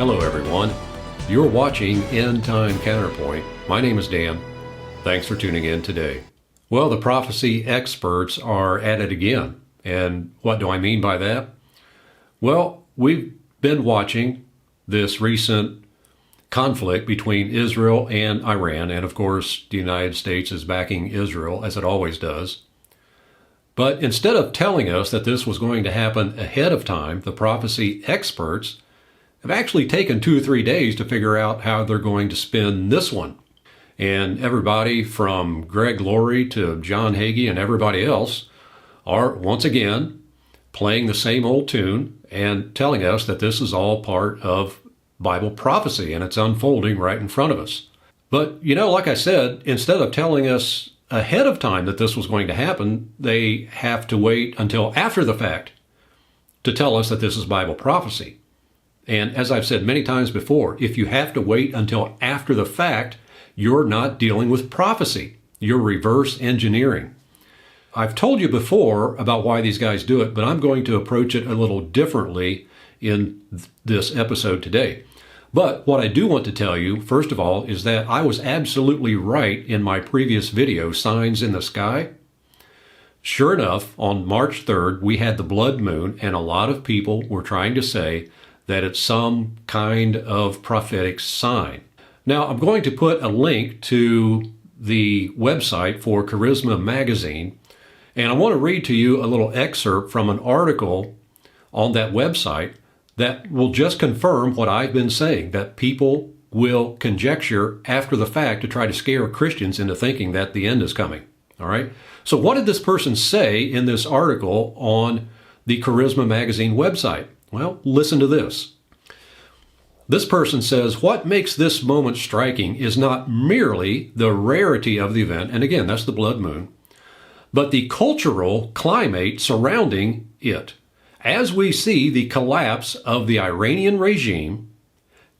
Hello everyone. You're watching End Time Counterpoint. My name is Dan. Thanks for tuning in today. Well, the prophecy experts are at it again. And what do I mean by that? Well, we've been watching this recent conflict between Israel and Iran, and of course the United States is backing Israel, as it always does. But instead of telling us that this was going to happen ahead of time, the prophecy experts have actually taken 2 or 3 days to figure out how they're going to spin this one. And everybody from Greg Laurie to John Hagee and everybody else are once again playing the same old tune and telling us that this is all part of Bible prophecy and it's unfolding right in front of us. But, like I said, instead of telling us ahead of time that this was going to happen, they have to wait until after the fact to tell us that this is Bible prophecy. And as I've said many times before, if you have to wait until after the fact, you're not dealing with prophecy. You're reverse engineering. I've told you before about why these guys do it, but I'm going to approach it a little differently in this episode today. But what I do want to tell you, first of all, is that I was absolutely right in my previous video, Signs in the Sky. Sure enough, on March 3rd, we had the blood moon, and a lot of people were trying to say that it's some kind of prophetic sign. Now, I'm going to put a link to the website for Charisma Magazine, and I want to read to you a little excerpt from an article on that website that will just confirm what I've been saying, that people will conjecture after the fact to try to scare Christians into thinking that the end is coming. All right? So what did this person say in this article on the Charisma Magazine website? Well, listen to this. This person says, what makes this moment striking is not merely the rarity of the event, and again, that's the blood moon, but the cultural climate surrounding it. As we see the collapse of the Iranian regime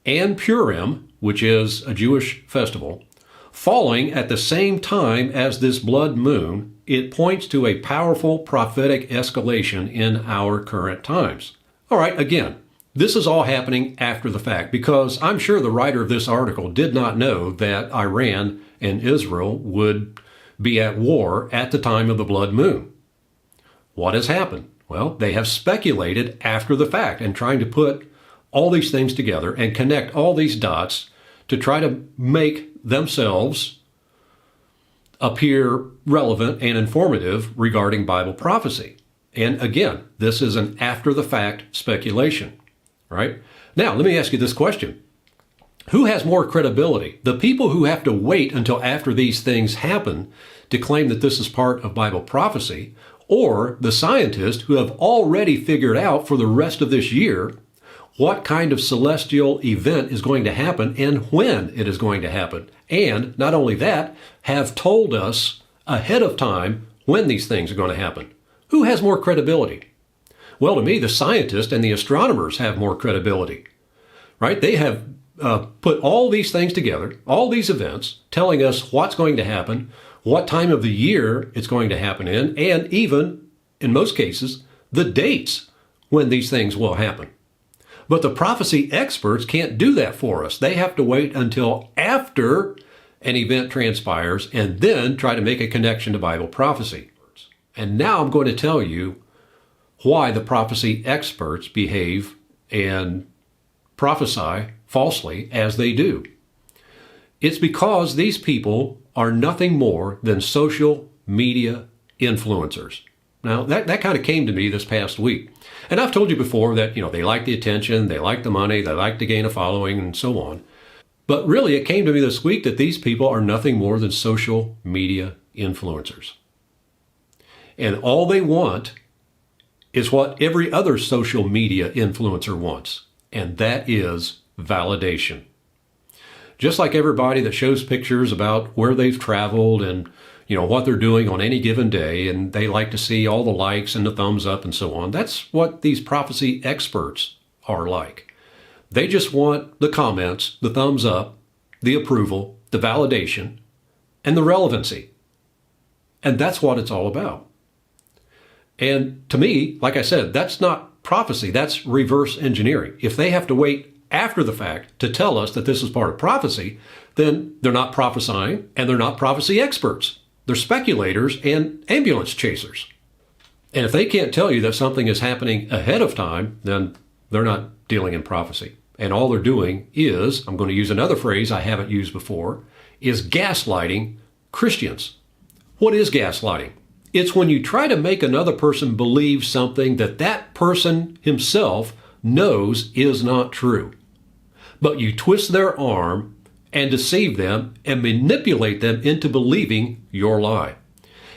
and Purim, which is a Jewish festival, falling at the same time as this blood moon, it points to a powerful prophetic escalation in our current times. All right, again, this is all happening after the fact because I'm sure the writer of this article did not know that Iran and Israel would be at war at the time of the blood moon. What has happened? Well, they have speculated after the fact and trying to put all these things together and connect all these dots to try to make themselves appear relevant and informative regarding Bible prophecy. And again, this is an after-the-fact speculation, right? Now, let me ask you this question. Who has more credibility? The people who have to wait until after these things happen to claim that this is part of Bible prophecy, or the scientists who have already figured out for the rest of this year what kind of celestial event is going to happen and when it is going to happen? And not only that, have told us ahead of time when these things are going to happen. Who has more credibility? Well, to me, the scientists and the astronomers have more credibility, right? They have put all these things together, all these events, telling us what's going to happen, what time of the year it's going to happen in, and even, in most cases, the dates when these things will happen. But the prophecy experts can't do that for us. They have to wait until after an event transpires and then try to make a connection to Bible prophecy. And now I'm going to tell you why the prophecy experts behave and prophesy falsely as they do. It's because these people are nothing more than social media influencers. Now, that kind of came to me this past week. And I've told you before that, they like the attention, they like the money, they like to gain a following, and so on. But really, it came to me this week that these people are nothing more than social media influencers. And all they want is what every other social media influencer wants, and that is validation. Just like everybody that shows pictures about where they've traveled and what they're doing on any given day, and they like to see all the likes and the thumbs up and so on. That's what these prophecy experts are like. They just want the comments, the thumbs up, the approval, the validation, and the relevancy. And that's what it's all about. And to me, like I said, that's not prophecy, that's reverse engineering. If they have to wait after the fact to tell us that this is part of prophecy, then they're not prophesying and they're not prophecy experts. They're speculators and ambulance chasers. And if they can't tell you that something is happening ahead of time, then they're not dealing in prophecy. And all they're doing is, I'm going to use another phrase I haven't used before, is gaslighting Christians. What is gaslighting? It's when you try to make another person believe something that that person himself knows is not true. But you twist their arm and deceive them and manipulate them into believing your lie.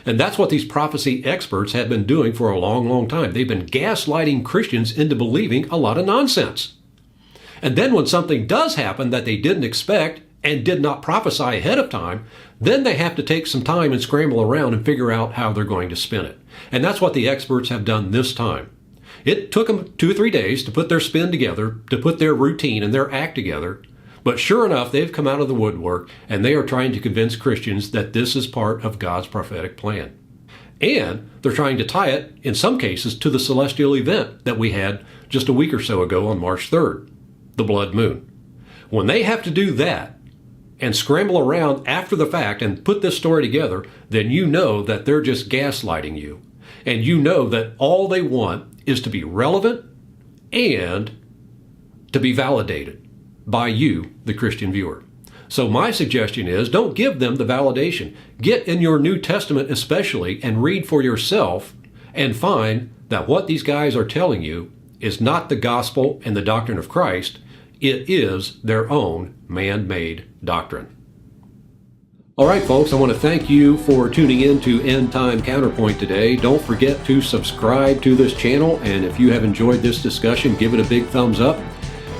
And that's what these prophecy experts have been doing for a long, long time. They've been gaslighting Christians into believing a lot of nonsense. And then when something does happen that they didn't expect and did not prophesy ahead of time, then they have to take some time and scramble around and figure out how they're going to spin it. And that's what the experts have done this time. It took them 2 or 3 days to put their spin together, to put their routine and their act together. But sure enough, they've come out of the woodwork and they are trying to convince Christians that this is part of God's prophetic plan. And they're trying to tie it, in some cases, to the celestial event that we had just a week or so ago on March 3rd, the blood moon. When they have to do that and scramble around after the fact and put this story together, then you know that they're just gaslighting you. And you know that all they want is to be relevant and to be validated by you, the Christian viewer. So my suggestion is, don't give them the validation. Get in your New Testament especially and read for yourself and find that what these guys are telling you is not the gospel and the doctrine of Christ. It is their own man-made doctrine. All right, folks, I want to thank you for tuning in to End Time Counterpoint today. Don't forget to subscribe to this channel, and if you have enjoyed this discussion, give it a big thumbs up.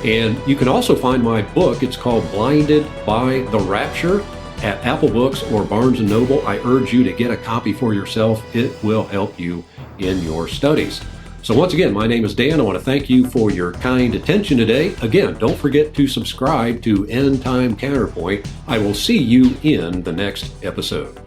And you can also find my book. It's called Blinded by the Rapture at Apple Books or Barnes & Noble. I urge you to get a copy for yourself. It will help you in your studies. So once again, my name is Dan. I want to thank you for your kind attention today. Again, don't forget to subscribe to End Time Counterpoint. I will see you in the next episode.